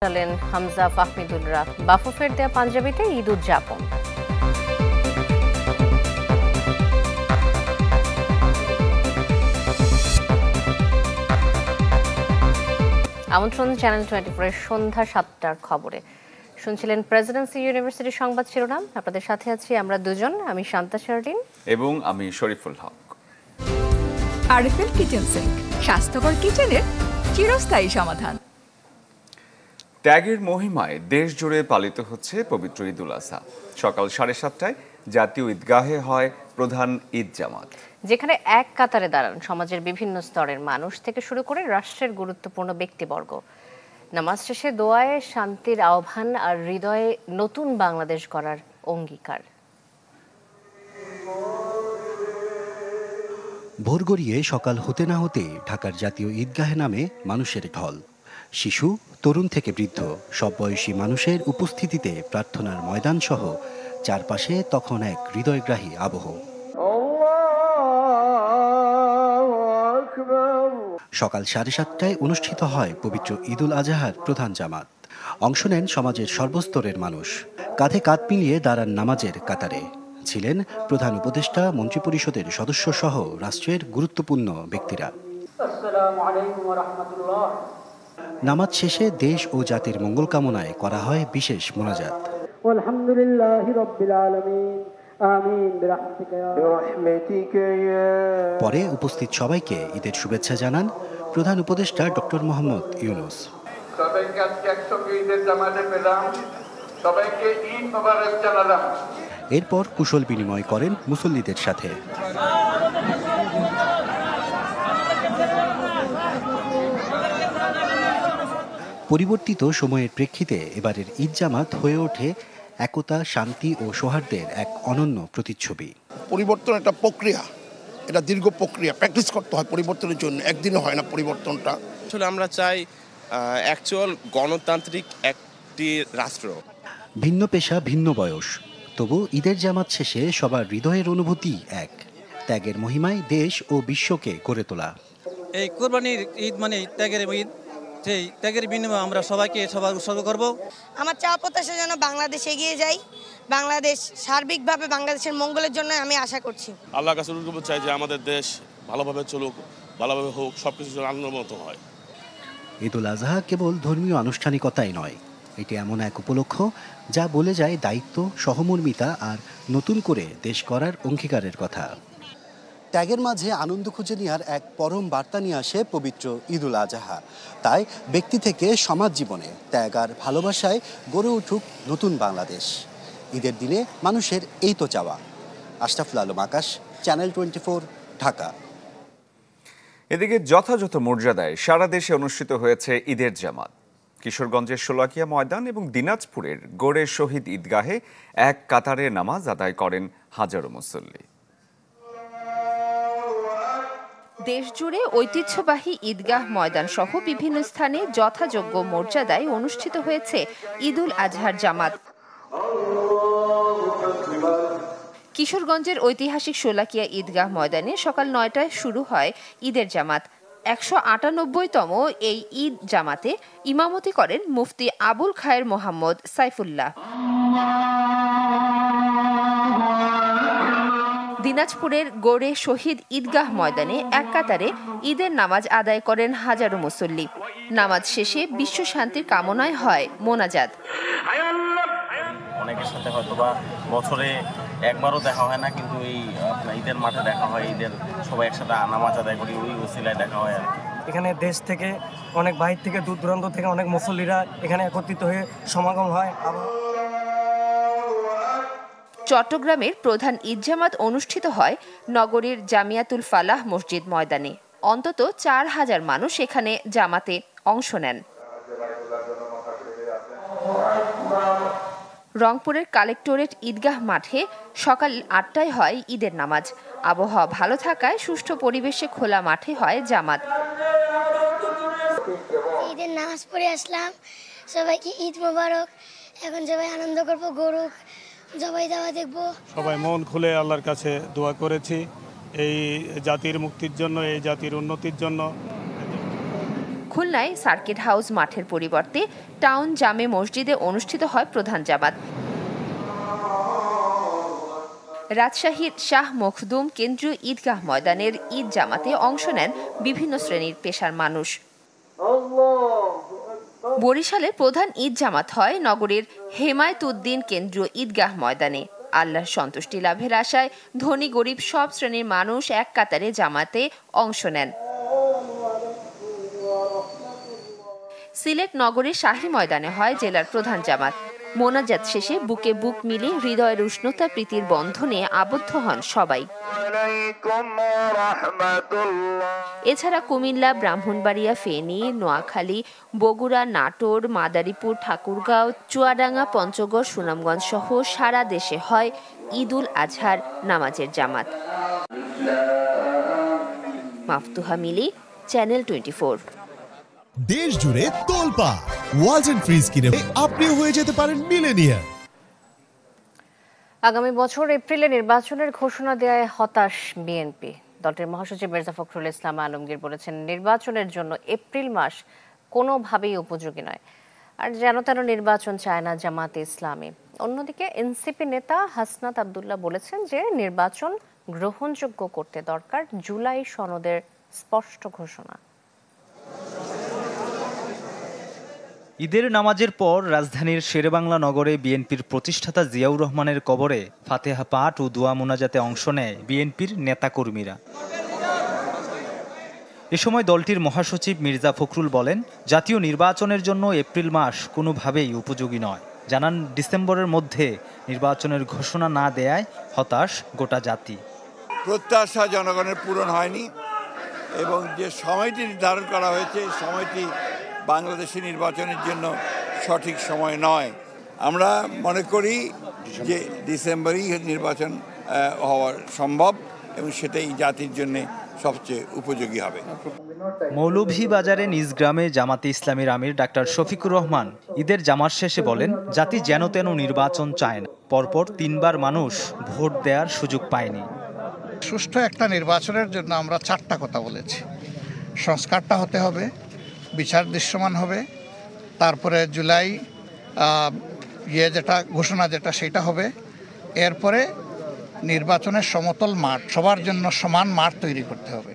সাজালেন হামজা ফাহমিদুলরা। বাফুফের দেয়া পাঞ্জাবিতে ঈদ উদযাপন। আমন্ত্রণ চ্যানেল 24 এর সন্ধ্যা 7টার খবরে। শুনছিলেন প্রেসিডেন্সি ইউনিভার্সিটির সংবাদ শিরোনাম। আপনাদের সাথে আছি আমরা দুজন, আমি শান্তা শারদিন এবং আমি শরীফুল হক। আরএফএল কিচেন সিঙ্ক, স্বাস্থ্যকর কিচেনের চিরস্থায়ী সমাধান। ত্যাগের মহিমায় দেশ জুড়ে পালিত হচ্ছে পবিত্র ঈদুল আজহা। সকাল 7:30টায় জাতীয় ঈদগাহে হয় প্রধান ঈদ জামাত, যেখানে এক কাতারে দাঁড়ান সমাজের বিভিন্ন স্তরের মানুষ থেকে শুরু করে রাষ্ট্রের গুরুত্বপূর্ণ ব্যক্তিবর্গ। নামাজ শেষে দোয়ায় শান্তির আহ্বান আর হৃদয়ে নতুন বাংলাদেশ গড়ার অঙ্গীকার। ভোর গড়িয়ে সকাল হতে না হতে ঢাকার জাতীয় ঈদগাহে নামে মানুষের ঢল। শিশু, তরুণ থেকে বৃদ্ধ সব বয়সী মানুষের উপস্থিতিতে প্রার্থনার ময়দান সহ চারপাশে তখন এক হৃদয়গ্রাহী আবহ। সকাল 7:30টায় অনুষ্ঠিত হয় পবিত্র ঈদুল আজহার প্রধান জামাত। অংশ নেন সমাজের সর্বস্তরের মানুষ। কাঁধে কাঁধ মিলিয়ে দাঁড়ান নামাজের কাতারে। ছিলেন প্রধান উপদেষ্টা, মন্ত্রিপরিষদের সদস্য সহ রাষ্ট্রের গুরুত্বপূর্ণ ব্যক্তিরা। নামাজ শেষে দেশ ও জাতির মঙ্গল কামনায় করা হয় বিশেষ মোনাজাত। পরে উপস্থিত সবাইকে ঈদের শুভেচ্ছা জানান প্রধান উপদেষ্টা ডক্টর মোহাম্মদ ইউনূস। এরপর কুশল বিনিময় করেন মুসল্লিদের সাথে। পরিবর্তিত সময়ের প্রেক্ষিতে এবারের ঈদ জামাত হয়ে ওঠে একতা, শান্তি ও সৌহার্দ্যের এক অনন্য প্রতিচ্ছবি। পরিবর্তন একটা প্রক্রিয়া, এটা দীর্ঘ প্রক্রিয়া, প্র্যাকটিস করতে হয় পরিবর্তনের জন্য, একদিনে হয় না পরিবর্তনটা। আসলে আমরা চাই অ্যাকচুয়াল গণতান্ত্রিক একটি রাষ্ট্র। ভিন্ন পেশা, ভিন্ন বয়স, তবু ঈদের জামাত শেষে সবার হৃদয়ের অনুভূতি এক। ত্যাগের মহিমায় দেশ ও বিশ্বকে গড়ে তোলা। এই কোরবানির ঈদ মানে ত্যাগের ঈদ, সেই ত্যাগের বিনিময়ে আমরা সবাইকে উৎসর্গ করব। আমার চাওয়া প্রত্যাশা যেন বাংলাদেশ এগিয়ে যায়, বাংলাদেশ সার্বিকভাবে বাংলাদেশের মঙ্গলের জন্য আমি আশা করছি। আল্লাহর কাছে অনুরোধ চাই যে আমাদের দেশ ভালোভাবে চলুক, ভালোভাবে হোক, সবকিছু আনন্দের মতো হয়। ঈদুল আজহা কেবল ধর্মীয় আনুষ্ঠানিকতাই নয়, এটি এমন এক উপলক্ষ যা বলে যায় দায়িত্ব, সহমর্মিতা আর নতুন করে দেশ গড়ার অঙ্গীকারের কথা। ত্যাগের মাঝে আনন্দ খুঁজে নেওয়ার এক পরম বার্তা নিয়ে আসে পবিত্র ঈদুল আজহা। তাই ব্যক্তি থেকে সমাজ জীবনে ত্যাগ আর ভালোবাসায় গড়ে উঠুক নতুন বাংলাদেশ। ঈদের দিনে মানুষের এই তো চাওয়া। আশরাফুল আলম আকাশ, চ্যানেল 24, ঢাকা। এদিকে যথাযথ মর্যাদায় সারা দেশে অনুষ্ঠিত হয়েছে ঈদের জামাত। কিশোরগঞ্জের শোলাকিয়া ময়দান এবং দিনাজপুরের গোড়ে শহীদ ঈদগাহে এক কাতারে নামাজ আদায় করেন হাজারো মুসল্লি। দেশজুড়ে ঐতিহ্যবাহী ঈদগাহ ময়দান সহ বিভিন্ন স্থানে যথাযোগ্য মর্যাদায় অনুষ্ঠিত হয়েছে ঈদুল আজহার জামাত। কিশোরগঞ্জের ঐতিহাসিক শোলাকিয়া ঈদগাহ ময়দানে সকাল 9টায় শুরু হয় ঈদের জামাত। 198তম এই ঈদ জামাতে ইমামতি করেন মুফতি আবুল খায়ের মোহাম্মদ সাইফুল্লাহ। দিনাজপুরের গোড়ে শহীদ ঈদগাহ ময়দানে এক কাতারে ঈদের নামাজ আদায় করেন হাজারো মুসল্লি। নামাজ শেষে বিশ্ব শান্তির কামনায় হয় মোনাজাত। অনেকের সাথে হয়তোবা বছরে একবারও দেখা হয় না, কিন্তু এই ঈদের মাঠে দেখা হয়, ঈদের সবাই একসাথে নামাজ আদায় করি, ওই ওসিলায় দেখা হয়। এখানে দেশ থেকে অনেক বাহির থেকে, দূর দূরান্ত থেকে অনেক মুসল্লিরা এখানে একত্রিত হয়ে সমাগম হয়। চট্টগ্রামের প্রধান ঈদ জামাত অনুষ্ঠিত হয় নগরীর জামিয়াতুল ফালাহ মসজিদ ময়দানে। অন্তত 4000 মানুষ এখানে জামাতে অংশ নেন। রংপুরের কালেক্টরেট ঈদগাহ মাঠে সকাল 8টায় হয় ঈদের নামাজ। আবহাওয়া ভালো থাকায় সুষ্ঠু পরিবেশে খোলা মাঠে হয় জামাত। ঈদের নামাজ পড়ে আসলাম, সবাইকে ঈদ মোবারক। এখন সবাই আনন্দ করবো, গরু জবাই দেওয়া দেখবো। সবাই মন খুলে আল্লাহর কাছে দোয়া করেছি এই জাতির মুক্তির জন্য, এই জাতির উন্নতির জন্য। খুলনায় সার্কিট হাউস মাঠের পরিবর্তে টাউন জামে মসজিদে অনুষ্ঠিত হয় প্রধান জামাত। রাজশাহীর শাহ মখদুম কেন্দ্রীয় ঈদগাহ ময়দানের ঈদ জামাতে অংশ নেন বিভিন্ন শ্রেণীর পেশার মানুষ। বরিশালে প্রধান ঈদ জামাত হয় নগরীর হেমায়েতুদ্দিন কেন্দ্রীয় ঈদগাহ ময়দানে। আল্লাহর সন্তুষ্টি লাভের আশায় ধনী গরিব সব শ্রেণীর মানুষ এক কাতারে জামাতে অংশ নেন। সিলেট নগরীর শাহী ময়দানে হয় জেলার প্রধান জামাত। মোনাজাত শেষে বুকে বুক মিলে হৃদয়ের উষ্ণতা প্রীতির বন্ধনে আবদ্ধ হন সবাই। এছাড়া কুমিল্লা, ব্রাহ্মণবাড়িয়া, ফেনী, নোয়াখালী, বগুড়া, নাটোর, মাদারীপুর, ঠাকুরগাঁও, চুয়াডাঙ্গা, পঞ্চগড়, সুনামগঞ্জ সহ সারা দেশে হয় ঈদুল আজহার নামাজের জামাত। মাফতুহা মিলি, চ্যানেল 24। দেশ জুড়ে তোলপা ওয়ালটন ফ্রিজ কিনে আপনিও হয়ে যেতে পারেন মিলেনিয়ার। আগামী বছর এপ্রিলে নির্বাচনের ঘোষণা দেওয়ায় হতাশ বিএনপি। দলটির মহাসচিব মির্জা ফখরুল ইসলাম আলমগীর বলেছেন, নির্বাচনের জন্য এপ্রিল মাস কোনোভাবেই উপযোগী নয়, আর যেন তেন নির্বাচন চায় না জামাতে ইসলামী। অন্যদিকে এনসিপি নেতা হাসনাত আব্দুল্লাহ বলেছেন যে নির্বাচন গ্রহণযোগ্য করতে দরকার জুলাই সনদের স্পষ্ট ঘোষণা। ঈদের নামাজের পর রাজধানীর শেরেবাংলা নগরে বিএনপির প্রতিষ্ঠাতা জিয়াউর রহমানের কবরে ফাতেহা পাঠ ও দোয়া মোনাজাতে অংশ নেয় বিএনপির নেতাকর্মীরা। এ সময় দলটির মহাসচিব মির্জা ফখরুল বলেন, জাতীয় নির্বাচনের জন্য এপ্রিল মাস কোনোভাবেই উপযোগী নয়। জানান, ডিসেম্বরের মধ্যে নির্বাচনের ঘোষণা না দেয়ায় হতাশ গোটা জাতি। প্রত্যাশা জনগণের পূরণ হয়নি এবং যে সময়টি নির্ধারণ করা হয়েছে সময়টি বাংলাদেশের নির্বাচনের জন্য সঠিক সময় নয়। আমরা মনে করি যে ডিসেম্বরেই নির্বাচন হওয়া সম্ভব এবং সেটাই জাতির জন্য সবচেয়ে উপযোগী হবে। মৌলভীবাজারে নিজ গ্রামে জামাতে ইসলামীর আমির ডাক্তার শফিকুর রহমান ঈদের জামাত শেষে বলেন, জাতি যেন তেন নির্বাচন চায় না। পরপর 3 বার মানুষ ভোট দেওয়ার সুযোগ পায়নি। সুষ্ঠু একটা নির্বাচনের জন্য আমরা 4টা কথা বলেছি। সংস্কারটা হতে হবে, বিচার দৃশ্যমান হবে, তারপরে জুলাই যেটা ঘোষণা যেটা সেটা হবে, এরপরে নির্বাচনের সমতল মাঠ, সবার জন্য সমান মাঠ তৈরি করতে হবে।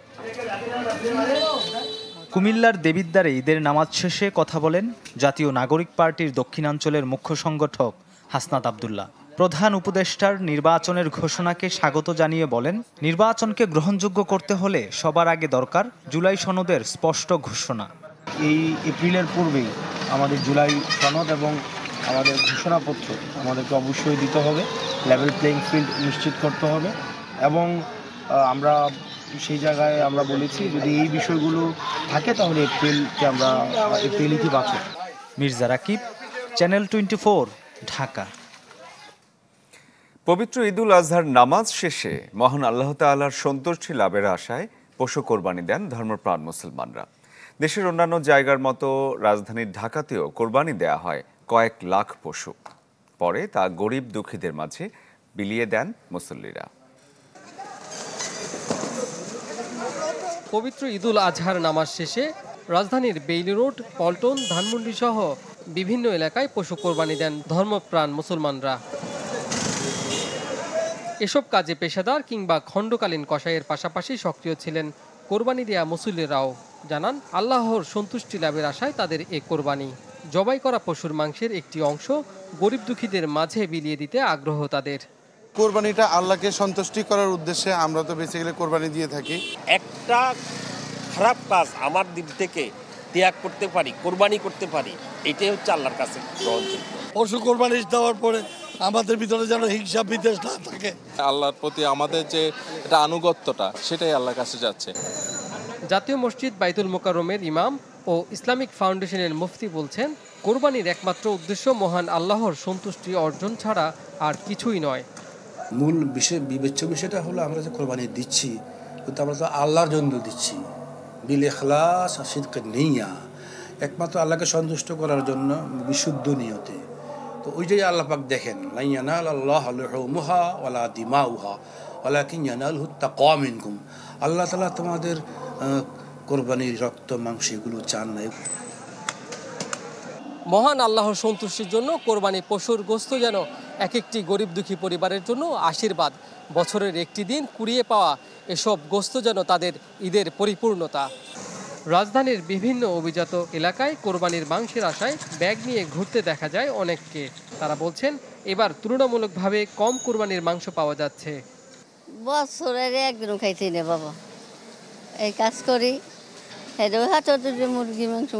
কুমিল্লার দেবিদ্বারে ঈদের নামাজ শেষে কথা বলেন জাতীয় নাগরিক পার্টির দক্ষিণাঞ্চলের মুখ্য সংগঠক হাসনাত আব্দুল্লাহ। প্রধান উপদেষ্টার নির্বাচনের ঘোষণাকে স্বাগত জানিয়ে বলেন, নির্বাচনকে গ্রহণযোগ্য করতে হলে সবার আগে দরকার জুলাই সনদের স্পষ্ট ঘোষণা। এই এপ্রিলের পূর্বেই আমাদের জুলাই সনদ এবং আমাদের ঘোষণাপত্র আমাদেরকে অবশ্যই দিতে হবে, লেভেল প্লেইং ফিল্ড নিশ্চিত করতে হবে এবং আমরা সেই জায়গায় আমরা বলেছি যদি এই বিষয়গুলো থাকে তাহলে এপ্রিল ইতিবাচক। মির্জা রাকিব, চ্যানেল 24, ঢাকা। পবিত্র ঈদুল আজহার নামাজ শেষে মহান আল্লাহ তাআলার সন্তুষ্টি লাভের আশায় পশু কোরবানি দেন ধর্মপ্রাণ মুসলমানরা। দেশের অন্যান্য জায়গার মতো রাজধানীর ঢাকাতেও কোরবানি দেয়া হয় কয়েক লাখ পশু। পরে তা গরিব দুঃখীদের মাঝে বিলিয়ে দেন মুসল্লিরা। পবিত্র ঈদুল আজহার নামাজ শেষে রাজধানীর বেইলি রোড, পল্টন, ধানমন্ডি সহ বিভিন্ন এলাকায় পশু কোরবানি দেন ধর্মপ্রাণ মুসলমানরা। এসব কাজে পেশাদার কিংবা খণ্ডকালীন কসাইয়ের পাশাপাশি সক্রিয় ছিলেন কোরবানি দেয়া মুসল্লিরাও। জানান, আল্লাহর সন্তুষ্টি লাভের আশায় তাদের এ কোরবানি। জবাই করা পশুর মাংসের একটি অংশ গরিব দুঃখীদের মাঝে বিলিয়ে দিতে আগ্রহ তাদের। কোরবানিটা আল্লাহকে সন্তুষ্টি করার উদ্দেশ্যে আমরা তো বেসিক্যালি কোরবানি দিয়ে থাকি। একটা খারাপ কাজ আমার দিক থেকে ত্যাগ করতে পারি, কোরবানি করতে পারি, এটাই হচ্ছে আল্লাহর কাছে গ্রহণযোগ্য। পশু কোরবানি দেওয়ার পরে আমাদের ভিতরে যেন হিংসা বিদ্বেষ না থাকে। আল্লাহর প্রতি আমাদের যে এটা আনুগত্যটা সেটাই আল্লাহর কাছে যাচ্ছে। জাতীয় মসজিদ বাইতুল মোকাররমের ইমাম ও ইসলামিক ফাউন্ডেশনের মুফতি বলছেন, কোরবানির একমাত্র উদ্দেশ্য মহান আল্লাহর সন্তুষ্টি অর্জন ছাড়া আর কিছুই নয়। মূল বিবেচ্য বিষয়টা হলো আমরা যে কোরবানি দিচ্ছি কিন্তু আমরা তো আল্লাহর জন্য দিচ্ছি, বিল ইখলাস সিদকে নিয়া, একমাত্র আল্লাহকে সন্তুষ্ট করার জন্য বিশুদ্ধ নিয়তে। তো ওইটাই আল্লাহ পাক দেখেন, লা ইয়ানালাল্লাহু লুহুমুহা ওয়ালা দিমাউহা ওয়ালাকিন ইয়ানালুহু তাকওয়া মিনকুম। আল্লাহ তাআলা তোমাদের কোরবানির রক্ত মাংস এগুলো চান না। মহান আল্লাহর সন্তুষ্টির জন্য কোরবানি পশুর গোশত যেন এক একটি গরিব দুঃখী পরিবারের জন্য আশীর্বাদ। বছরের একটি দিন কুড়িয়ে পাওয়া এসব গোশত যেন তাদের ঈদের পরিপূর্ণতা। রাজধানীর বিভিন্ন অভিজাত এলাকায় কোরবানির মাংসের আশায় ব্যাগ নিয়ে ঘুরতে দেখা যায় অনেককে। তারা বলছেন এবার তুলনামূলকভাবে কম কোরবানির মাংস পাওয়া যাচ্ছে। বছরের একদিনও খাইতে না বাবা, এই কাজ করি মুরগি মাংস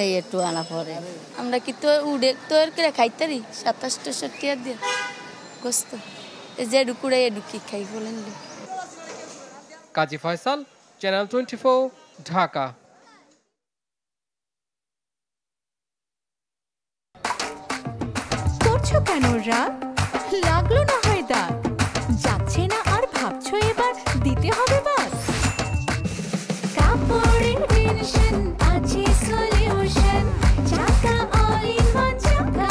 এই একটু আনা পরে। আমরা কি তো উড়ে তৈরি করে খাইতারি 27-68 টাকা দিয়ে গোস্ত, যে ডুকুড়ে ডুকি খাই বলেন। কাজী ফয়সাল, চ্যানেল 24, ঢাকা। করছো কেন রাগ? লাগলো না হয় দাগ? যাচ্ছে না আর ভাবছো এবার দিতে হবে বাদ? কাপড়ের টেনশন আছে solution, Chaka all in one, Chaka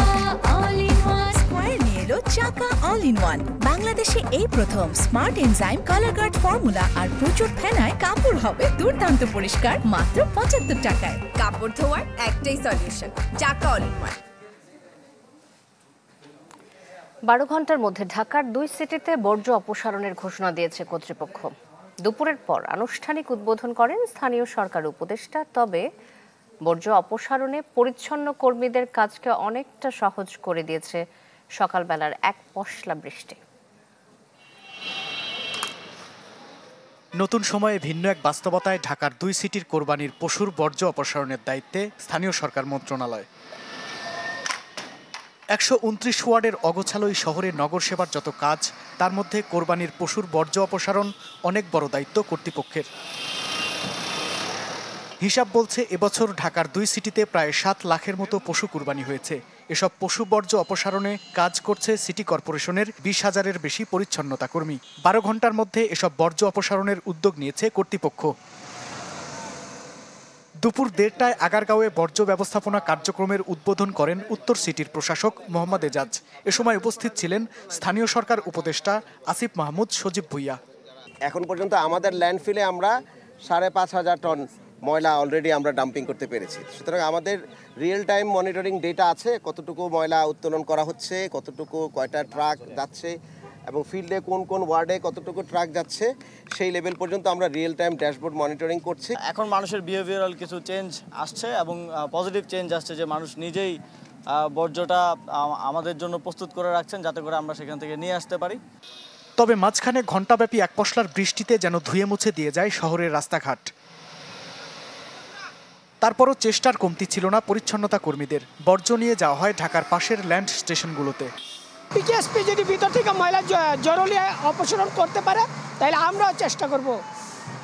all in one. Square নিয়ে এলো চাকা অল ইন ওয়ান। বাংলাদেশে এই প্রথম smart enzyme colour guard formula আর প্রচুর ফেনায় কাপড় হবে দুর্দান্ত পরিষ্কার মাত্র 75 টাকায়। কাপড় ধোয়ার একটাই solution, Chaka all in one. 12 ঘন্টার মধ্যে ঢাকার 2 সিটিতে বর্জ্য অপসারণের ঘোষণা দিয়েছে কর্তৃপক্ষ। দুপুরের পর আনুষ্ঠানিক উদ্বোধন করেন স্থানীয় সরকার উপদেষ্টা। তবে বর্জ্য অপসারণে পরিচ্ছন্ন কর্মীদের কাজকে অনেকটা সহজ করে দিয়েছে সকালবেলার এক পশলা বৃষ্টি। নতুন সময়ে ভিন্ন এক বাস্তবতায় ঢাকার 2 সিটির কোরবানির পশুর বর্জ্য অপসারণের দায়িত্বে স্থানীয় সরকার মন্ত্রণালয়। 129 ওয়ার্ডের অগোছালো এই শহরে নগর সেবার যত কাজ, তার মধ্যে কোরবানির পশুর বর্জ্য অপসারণ অনেক বড় দায়িত্ব কর্তৃপক্ষের। হিসাব বলছে এবছর ঢাকার 2 সিটিতে প্রায় 7 লাখের মতো পশু কুরবানি হয়েছে। এসব পশু বর্জ্য অপসারণে কাজ করছে সিটি কর্পোরেশনের 20,000-এর বেশি পরিচ্ছন্নতা কর্মী। 12 ঘন্টার মধ্যে এসব বর্জ্য অপসারণের উদ্যোগ নিয়েছে কর্তৃপক্ষ। দুপুর 1:30টায় আগারগাঁওয়ে বর্জ্য ব্যবস্থাপনা কার্যক্রমের উদ্বোধন করেন উত্তর সিটির প্রশাসক মোহাম্মদ এজাজ। এ সময় উপস্থিত ছিলেন স্থানীয় সরকার উপদেষ্টা আসিফ মাহমুদ, সজীব ভুইয়া। এখন পর্যন্ত আমাদের ল্যান্ডফিলে আমরা 5,500 টন ময়লা অলরেডি আমরা ডাম্পিং করতে পেরেছি। সুতরাং আমাদের রিয়েল টাইম মনিটরিং ডেটা আছে, কতটুকু ময়লা উত্তোলন করা হচ্ছে, কতটুকু কয়টা ট্রাক যাচ্ছে এবং ফিল্ডে কোন কোন ওয়ার্ডে কতটুকু ট্রাক যাচ্ছে, সেই লেভেল পর্যন্ত আমরা রিয়েল টাইম ড্যাশবোর্ড মনিটরিং করছি। এখন মানুষের বিহেভিয়ারাল কিছু চেঞ্জ আসছে এবং পজিটিভ চেঞ্জ আসছে, যে মানুষ নিজেই বর্জ্যটা আমাদের জন্য প্রস্তুত করে রাখছেন যাতে করে আমরা সেখান থেকে নিয়ে আসতে পারি। তবে মাঝখানে ঘণ্টাব্যাপী এক পশলার বৃষ্টিতে যেন ধুয়ে মুছে দিয়ে যায় শহরের রাস্তাঘাট। তারপরও চেষ্টার কমতি ছিল না পরিচ্ছন্নতা কর্মীদের। বর্জ্য নিয়ে যাওয়া হয় ঢাকার পাশের ল্যান্ড স্টেশনগুলোতে। পিকেএসপি যদি ভিতর থেকে ময়লা জরুরি অপসারণ করতে পারে তাহলে আমরাও চেষ্টা করব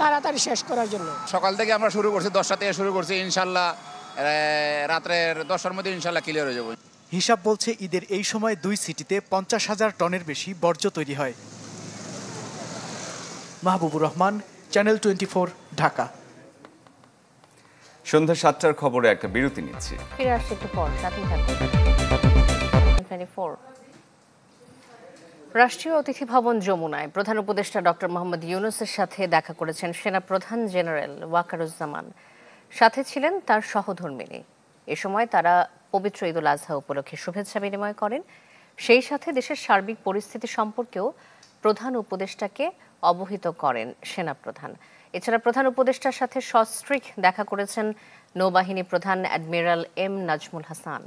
তাড়াতাড়ি শেষ করার জন্য। সকাল থেকে আমরা শুরু করছি, 10টা থেকে শুরু করছি, ইনশাল্লাহ রাত্রের 10টার মধ্যে ইনশাল্লাহ ক্লিয়ার হয়ে যাবে। হিসাব বলছে ঈদের এই সময় 2 সিটিতে 50,000 টনের বেশি বর্জ্য তৈরি হয়। মাহবুবুর রহমান, চ্যানেল 24, ঢাকা। সন্ধ্যা 7টার খবরে একটা বিরতি নিচ্ছি, ফিরে আসছি একটু পর, সাথেই থাকুন। 24 রাষ্ট্রীয় অতিথি ভবন যমুনায় প্রধান উপদেষ্টা ডক্টর মোহাম্মদ ইউনূসের সাথে দেখা করেছেন সেনা প্রধান জেনারেল ওয়াকারুজ্জামান। সাথে ছিলেন তার সহধর্মিণী। এ সময় তারা পবিত্র ঈদুল আজহা উপলক্ষে শুভেচ্ছা বিনিময় করেন। সেই সাথে দেশের সার্বিক পরিস্থিতি সম্পর্কেও প্রধান উপদেষ্টাকে অবহিত করেন সেনাপ্রধান। এছাড়া প্রধান উপদেষ্টার সাথে সস্ত্রীক দেখা করেছেন নৌবাহিনী প্রধান অ্যাডমিরাল এম নাজমুল হাসান।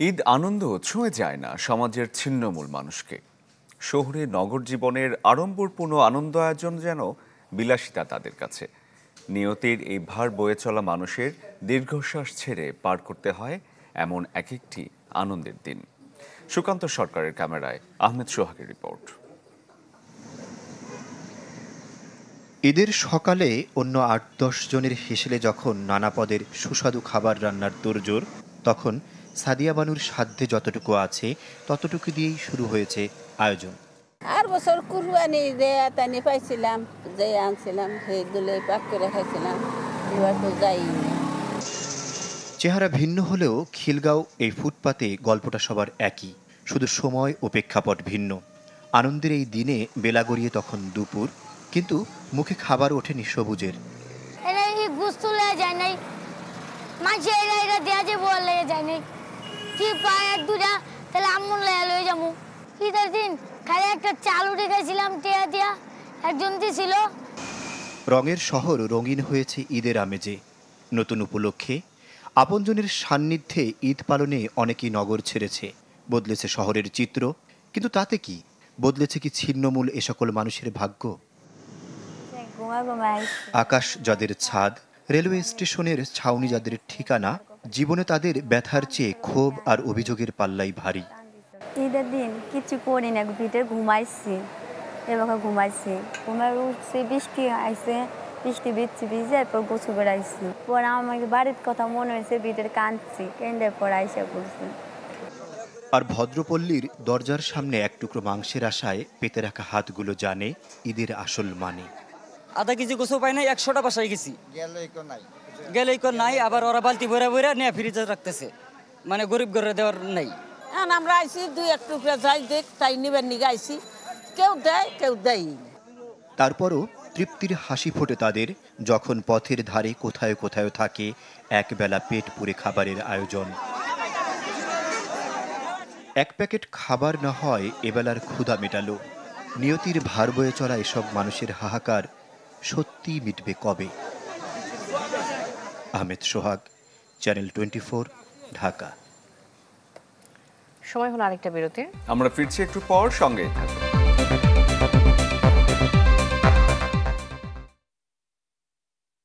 ঈদ আনন্দ ছুঁয়ে যায় না সমাজের ছিন্নমূল মানুষকে। শহুরে নগর জীবনের আড়ম্বরপূর্ণ আনন্দ আয়োজন যেন বিলাসিতা তাদের কাছে। নিয়তির এই ভার বয়ে চলা মানুষের দীর্ঘশ্বাস ছেড়ে পার করতে হয় এমন এক একটি আনন্দের দিন। সুকান্ত সরকারের ক্যামেরায় আহমেদ সোহাগের রিপোর্ট। ঈদের সকালে অন্য 8-10 জনের হেসেলে যখন নানা পদের সুস্বাদু খাবার রান্নার তোড়জোড়, তখন সাদিয়া বানুর সাধ্যে যতটুকু আছে ততটুকু দিয়েই শুরু হয়েছে আয়োজন। আর বছর কুরবানি তানি পাইছিলাম, যে আনছিলাম সেইগুলোই পাক করে খাইছিলাম, এবার তো যাইনি। চেহারা ভিন্ন হলেও খিলগাঁও এই ফুটপাতে গল্পটা সবার একই, শুধু সময় ও প্রেক্ষাপট ভিন্ন। আনন্দের এই দিনে বেলা গড়িয়ে তখন দুপুর, কিন্তু মুখে খাবার ওঠেনি সবুজের। রঙের শহর রঙিন হয়েছে ঈদের আমেজে। নতুন উপলক্ষে আপনজনের সান্নিধ্যে ঈদ পালনে অনেকেই নগর ছেড়েছে, বদলেছে শহরের চিত্র। কিন্তু তাতে কি বদলেছে কি ছিন্নমূল এ সকল মানুষের ভাগ্য? আকাশ যাদের ছাদ, রেলওয়ে স্টেশনের ছাউনি যাদের ঠিকানা, জীবনে তাদের ব্যথার চেয়ে ক্ষোভ আর অভিযোগের পাল্লাই ভারী। ঈদের দিন কিছু করি না, ভিতরে ঘুমাইছি, এবার ঘুমাইছি, ঘুমাই উঠছি, বৃষ্টি আইসে, বৃষ্টি ভিজে এরপর গোছু বেড়াইছি। পরে আমাকে বাড়ির কথা মনে হয়েছে, ভিতরে কাঁদছি, কেন্দ্রের পর আইসা করছি। আর ভদ্রপল্লীর দরজার সামনে এক টুকরো মাংসের আশায় পেতে রাখা হাতগুলো জানে ঈদের আসল মানে। আধা কেজি গোছু পাই নাই, 100টা বাসায় গেছি, গেলেই নাই, আবার ওরা বালতি ভরে ভরে নিয়ে ফ্রিজে রাখতেছে, মানে গরিব ঘরে দেওয়ার নাই। আমরা আইসি 2-1 টুকরা যাই দেখ, তাই নিবেন নিগে আইসি, কেউ দেয় কেউ দেয়। তারপরও তৃপ্তির হাসি ফোটে তাদের, যখন পথের ধারে কোথায় কোথায় থাকে একবেলা পেট পুরে খাবারের আয়োজন। এক প্যাকেট খাবার না হয় এবেলার ক্ষুধা মেটালো। নিয়তির ভার বয়ে চলা এসব মানুষের হাহাকার সত্যিই মিটবে কবে? আহমেদ সোহাগ, চ্যানেল 24, ঢাকা। সময় হলো আরেকটা বিরতির। আমরা ফিরছি একটু পর, সঙ্গেই থাকবো।